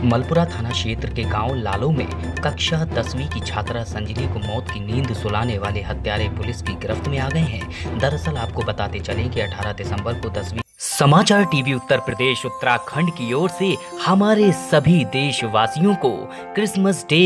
मलपुरा थाना क्षेत्र के गांव लालो में कक्षा 10वीं की छात्रा संजली को मौत की नींद सुलाने वाले हत्यारे पुलिस की गिरफ्त में आ गए हैं। दरअसल आपको बताते चलें कि 18 दिसंबर को 10वीं समाचार टीवी उत्तर प्रदेश उत्तराखंड की ओर से हमारे सभी देशवासियों को क्रिसमस डे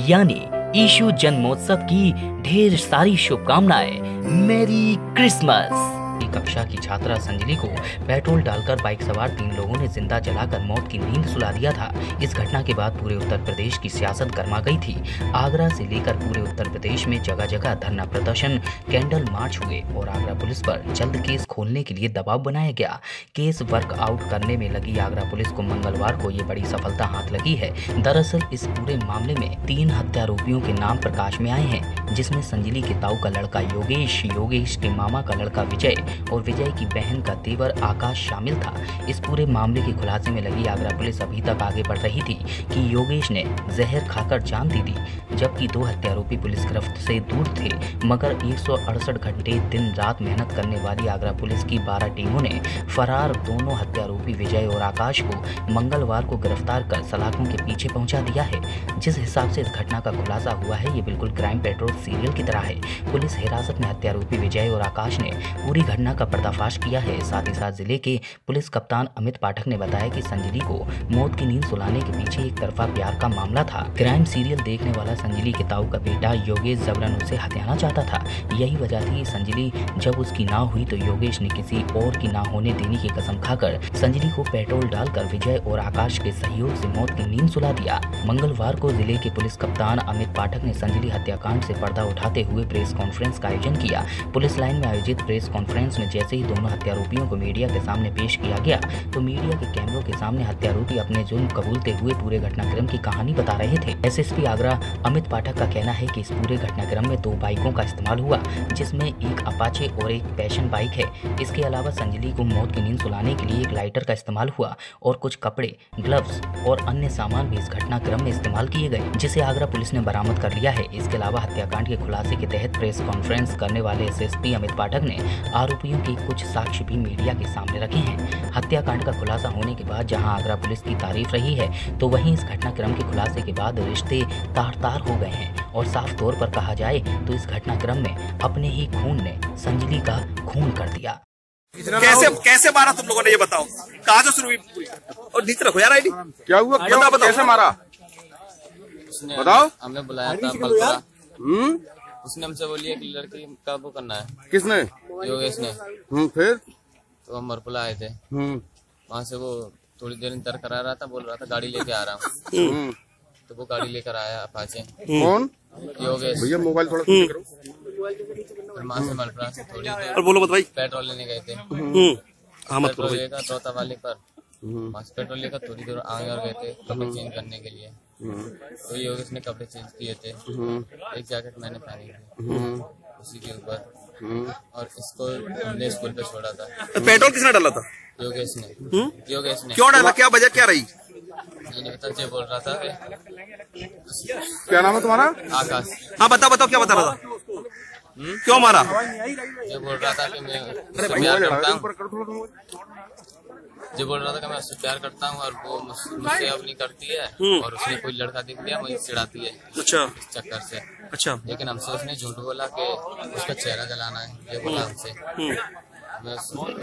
यानी यीशु जन्मोत्सव की ढेर सारी शुभकामनाएं। Merry Christmas. कक्षा की छात्रा संजली को पेट्रोल डालकर बाइक सवार 3 लोगों ने जिंदा जलाकर मौत की नींद सुला दिया था। इस घटना के बाद पूरे उत्तर प्रदेश की सियासत गर्मा गई थी। आगरा से लेकर पूरे उत्तर प्रदेश में जगह जगह धरना प्रदर्शन, कैंडल मार्च हुए और आगरा पुलिस पर जल्द केस खोलने के लिए दबाव बनाया गया। केस वर्कआउट करने में लगी आगरा पुलिस को मंगलवार को ये बड़ी सफलता हाथ लगी है। दरअसल इस पूरे मामले में 3 हत्यारोपियों के नाम प्रकाश में आए हैं, जिसमें संजली के ताऊ का लड़का योगेश, योगेश के मामा का लड़का विजय और विजय की बहन का देवर आकाश शामिल था। इस पूरे मामले के खुलासे में लगी आगरा पुलिस अभी तक आगे बढ़ रही थी कि योगेश ने जहर खाकर जान दे दी, जबकि 2 हत्यारोपी पुलिस गिरफ्त से दूर थे। मगर 168 घंटे दिन रात मेहनत करने वाली आगरा पुलिस की 12 टीमों ने फरार दोनों हत्यारोपी विजय और आकाश को मंगलवार को गिरफ्तार कर सलाखों के पीछे पहुंचा दिया है। जिस हिसाब से इस घटना का खुलासा हुआ है, ये बिल्कुल क्राइम पेट्रोल सीरियल की तरह है। पुलिस हिरासत में हत्यारोपी विजय और आकाश ने पूरी घटना का पर्दाफाश किया है। साथ ही साथ जिले के पुलिस कप्तान अमित पाठक ने बताया कि संजली को मौत की नींद सुलाने के पीछे एक तरफा प्यार का मामला था। क्राइम सीरियल देखने वाला संजली के ताऊ का बेटा योगेश जबरन उसे हथियाना चाहता था। यही वजह थी संजली जब उसकी ना हुई तो योगेश ने किसी और की ना होने देने की कसम खाकर संजली को पेट्रोल डालकर विजय और आकाश के सहयोग से मौत की नींद सुला दिया। मंगलवार को जिले के पुलिस कप्तान अमित पाठक ने संजली हत्याकांड से पर्दा उठाते हुए प्रेस कॉन्फ्रेंस का आयोजन किया। पुलिस लाइन में आयोजित प्रेस कॉन्फ्रेंस में जैसे ही दोनों हत्यारोपियों को मीडिया के सामने पेश किया गया तो मीडिया के कैमरों के सामने हत्यारोपी अपने जुर्म कबूलते हुए पूरे घटनाक्रम की कहानी बता रहे थे। एसएसपी आगरा अमित पाठक का कहना है कि इस पूरे घटनाक्रम में 2 बाइकों का इस्तेमाल हुआ, जिसमें एक अपाचे और एक पैशन बाइक है। इसके अलावा संजली को मौत की नींद सुलाने के लिए एक लाइटर का इस्तेमाल हुआ और कुछ कपड़े, ग्लव्स और अन्य सामान भी इस घटनाक्रम में इस्तेमाल किए गए, जिसे आगरा पुलिस ने बरामद कर लिया है। इसके अलावा हत्याकांड के खुलासे के तहत प्रेस कॉन्फ्रेंस करने वाले एसएसपी अमित पाठक ने आरोपियों के कुछ साक्ष्य भी मीडिया के सामने रखे हैं। हत्याकांड का खुलासा होने के बाद जहां आगरा पुलिस की तारीफ रही है, तो वहीं इस घटनाक्रम के खुलासे के बाद रिश्ते तार-तार हो गए हैं और साफ तौर पर कहा जाए तो इस घटनाक्रम में अपने ही खून ने संजली का खून कर दिया। कैसे मारा तुम लोगों ने, ये बताओ। कहाँ से शुरू हुई और नीचे रखो यार आईडी। क्या हुआ, बताओ कैसे मारा, बताओ। हमने बुलाया था मलपुरा, उसने हमसे बोली है कि लड़की का वो करना है। किसने? योगेश ने। फिर तो हम मलपुरा आए थे, वहाँ से वो थोड़ी देर इंतजार करा रहा था, बोल रहा था गाड़ी लेके आ रहा हूँ। तो वो गाड़ी लेकर आया अपाचे। कौन? योगेश। भैया मोबाइल थोड़ा करो। वहाँ से मलपुरा से थोड़ी देर और बोलो मत भाई। पेट्रोल लेने गए थे। पेट्रोल लेकर चौथा वाले पर वहाँ से पेट्रोल लेकर थोड़ी देर आगे और गए थे कपड़े चेंज करने के लिए। तो योगेश ने कपड़े चेंज किए थे, एक जैकेट मैंने पहनी थी उसी के ऊपर, और इसको हमने स्कूल पे छोड़ा था। पेट्रोल किसने डाला था? योगेश ने। योगेश ने। क्यों डाला, क्या वजह क्या रही? ये नहीं पता, जो बोल रहा था। क्या नाम है तुम्हारा? आकाश। हाँ बताओ क्या बता रहा था, क्यों मारा? जो बोल रहा था कि मैं उससे प्यार करता हूँ, जो बोल रहा था कि मैं उससे प्यार करता हूँ और वो मुझसे अब नहीं करती है, और उसने कोई लड़का देख लिया, मुझे चिढ़ाती है। अच्छा। इस चक्कर से। अच्छा। लेकिन हमसे उसने झूठ बोला कि उसका चेहरा जलाना है, ये बोला हमसे।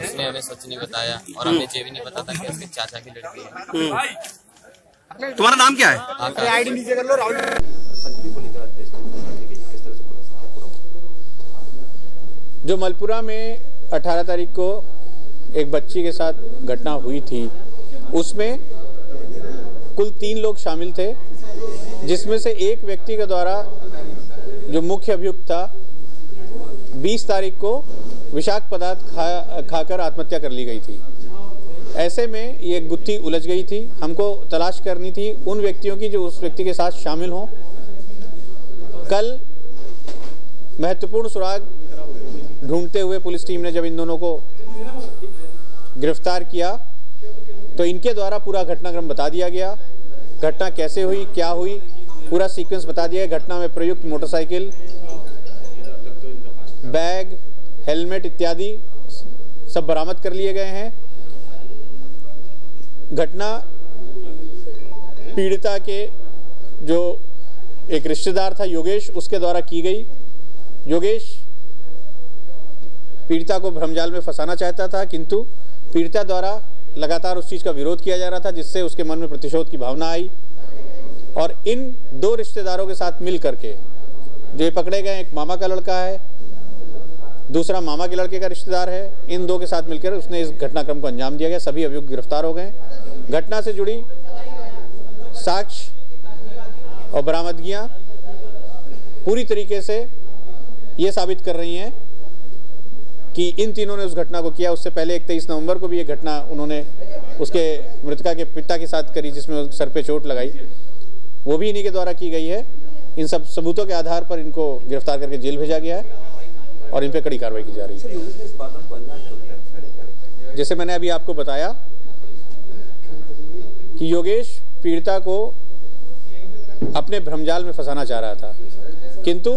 उसने हमें सच नहीं बताया और हमें ये भी नहीं पता था कि उसके चाचा की लड़की है। तुम्हारा नाम क्या है? जो मलपुरा में 18 तारीख को एक बच्ची के साथ घटना हुई थी, उसमें कुल 3 लोग शामिल थे, जिसमें से एक व्यक्ति के द्वारा जो मुख्य अभियुक्त था 20 तारीख को विषाक्त पदार्थ खाकर आत्महत्या कर ली गई थी। ऐसे में ये गुत्थी उलझ गई थी। हमको तलाश करनी थी उन व्यक्तियों की जो उस व्यक्ति के साथ शामिल हों। कल महत्वपूर्ण सुराग ढूंढते हुए पुलिस टीम ने जब इन दोनों को गिरफ्तार किया तो इनके द्वारा पूरा घटनाक्रम बता दिया गया। घटना कैसे हुई, क्या हुई, पूरा सीक्वेंस बता दिया। घटना में प्रयुक्त मोटरसाइकिल, बैग, हेलमेट इत्यादि सब बरामद कर लिए गए हैं। घटना पीड़िता के जो एक रिश्तेदार था योगेश, उसके द्वारा की गई। योगेश पीड़िता को भ्रमजाल में फंसाना चाहता था, किंतु पीड़िता द्वारा लगातार उस चीज़ का विरोध किया जा रहा था, जिससे उसके मन में प्रतिशोध की भावना आई। और इन दो रिश्तेदारों के साथ मिल करके जो पकड़े गए, एक मामा का लड़का है, दूसरा मामा के लड़के का रिश्तेदार है, इन दो के साथ मिलकर उसने इस घटनाक्रम को अंजाम दिया गया। सभी अभियुक्त गिरफ्तार हो गए। घटना से जुड़ी साक्ष्य और बरामदगियां पूरी तरीके से ये साबित कर रही हैं कि इन तीनों ने उस घटना को किया। उससे पहले 23 नवंबर को भी ये घटना उन्होंने उसके मृतका के पिता के साथ करी, जिसमें सर पे चोट लगाई, वो भी इन्हीं के द्वारा की गई है। इन सब सबूतों के आधार पर इनको गिरफ्तार करके जेल भेजा गया है और इन पे कड़ी कार्रवाई की जा रही है। जैसे मैंने अभी आपको बताया कि योगेश पीड़िता को अपने भ्रमजाल में फंसाना चाह रहा था, किंतु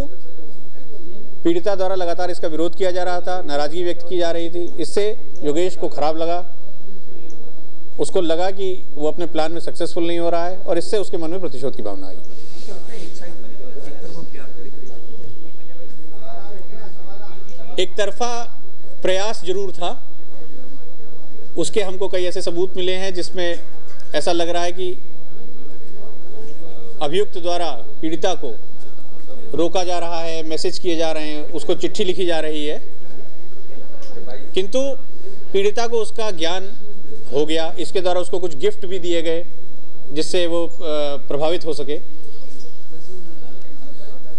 पीड़िता द्वारा लगातार इसका विरोध किया जा रहा था, नाराजगी व्यक्त की जा रही थी। इससे योगेश को खराब लगा, उसको लगा कि वो अपने प्लान में सक्सेसफुल नहीं हो रहा है और इससे उसके मन में प्रतिशोध की भावना आई। एक तरफा प्रयास जरूर था, उसके हमको कई ऐसे सबूत मिले हैं जिसमें ऐसा लग रहा है कि अभियुक्त द्वारा पीड़िता को रोका जा रहा है, मैसेज किए जा रहे हैं, उसको चिट्ठी लिखी जा रही है, किंतु पीड़िता को उसका ज्ञान हो गया। इसके द्वारा उसको कुछ गिफ्ट भी दिए गए जिससे वो प्रभावित हो सके,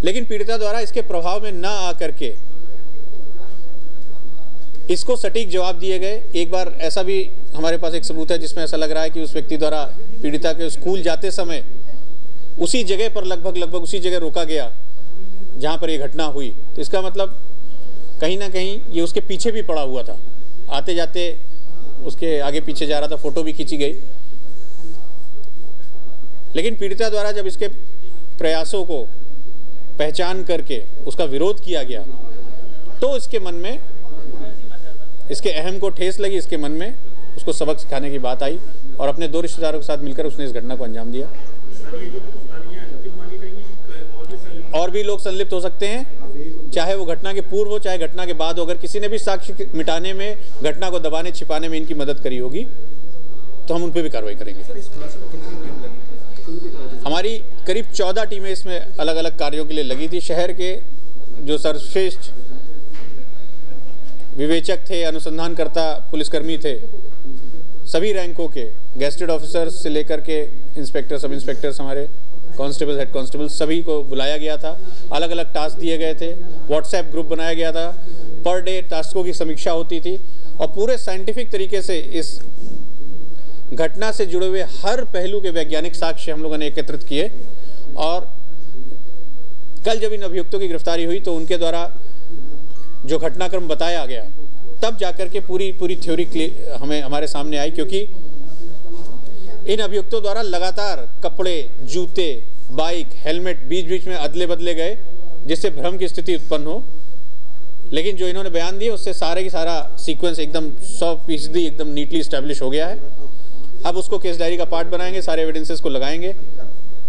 लेकिन पीड़िता द्वारा इसके प्रभाव में ना आकर के इसको सटीक जवाब दिए गए। एक बार ऐसा भी हमारे पास एक सबूत है जिसमें ऐसा लग रहा है कि उस व्यक्ति द्वारा पीड़िता के स्कूल जाते समय उसी जगह पर लगभग उसी जगह रोका गया जहां पर ये घटना हुई। तो इसका मतलब कहीं ना कहीं ये उसके पीछे भी पड़ा हुआ था, आते जाते उसके आगे पीछे जा रहा था, फोटो भी खींची गई। लेकिन पीड़िता द्वारा जब इसके प्रयासों को पहचान करके उसका विरोध किया गया तो इसके मन में, इसके अहम को ठेस लगी, इसके मन में उसको सबक सिखाने की बात आई और अपने दो रिश्तेदारों के साथ मिलकर उसने इस घटना को अंजाम दिया। और भी लोग संलिप्त हो सकते हैं, चाहे वो घटना के पूर्व हो चाहे घटना के बाद हो। अगर किसी ने भी साक्ष्य मिटाने में, घटना को दबाने छिपाने में इनकी मदद करी होगी तो हम उन पर भी कार्रवाई करेंगे। हमारी करीब 14 टीमें इसमें अलग अलग कार्यों के लिए लगी थी। शहर के जो सर्वश्रेष्ठ विवेचक थे, अनुसंधानकर्ता पुलिसकर्मी थे, सभी रैंकों के गेस्टेड ऑफिसर्स से लेकर के इंस्पेक्टर, सब इंस्पेक्टर्स, हमारे कांस्टेबल, हेड कांस्टेबल, सभी को बुलाया गया था। अलग अलग टास्क दिए गए थे, व्हाट्सएप ग्रुप बनाया गया था, पर डे टास्कों की समीक्षा होती थी और पूरे साइंटिफिक तरीके से इस घटना से जुड़े हुए हर पहलू के वैज्ञानिक साक्ष्य हम लोगों ने एकत्रित किए। और कल जब इन अभियुक्तों की गिरफ्तारी हुई तो उनके द्वारा जो घटनाक्रम बताया गया, तब जाकर के पूरी थ्योरी हमारे सामने आई, क्योंकि इन अभियुक्तों द्वारा लगातार कपड़े, जूते, बाइक, हेलमेट बीच में अदले बदले गए जिससे भ्रम की स्थिति उत्पन्न हो। लेकिन जो इन्होंने बयान दिए उससे सारे की सारा सीक्वेंस एकदम 100% एकदम नीटली स्टैब्लिश हो गया है। अब उसको केस डायरी का पार्ट बनाएंगे, सारे एविडेंसेस को लगाएंगे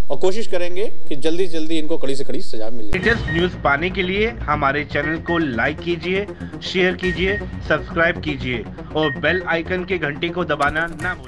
और कोशिश करेंगे कि जल्दी से जल्दी इनको कड़ी से कड़ी सजा मिले। लेटेस्ट न्यूज पाने के लिए हमारे चैनल को लाइक कीजिए, शेयर कीजिए, सब्सक्राइब कीजिए और बेल आइकन के घंटी को दबाना ना भूलिए।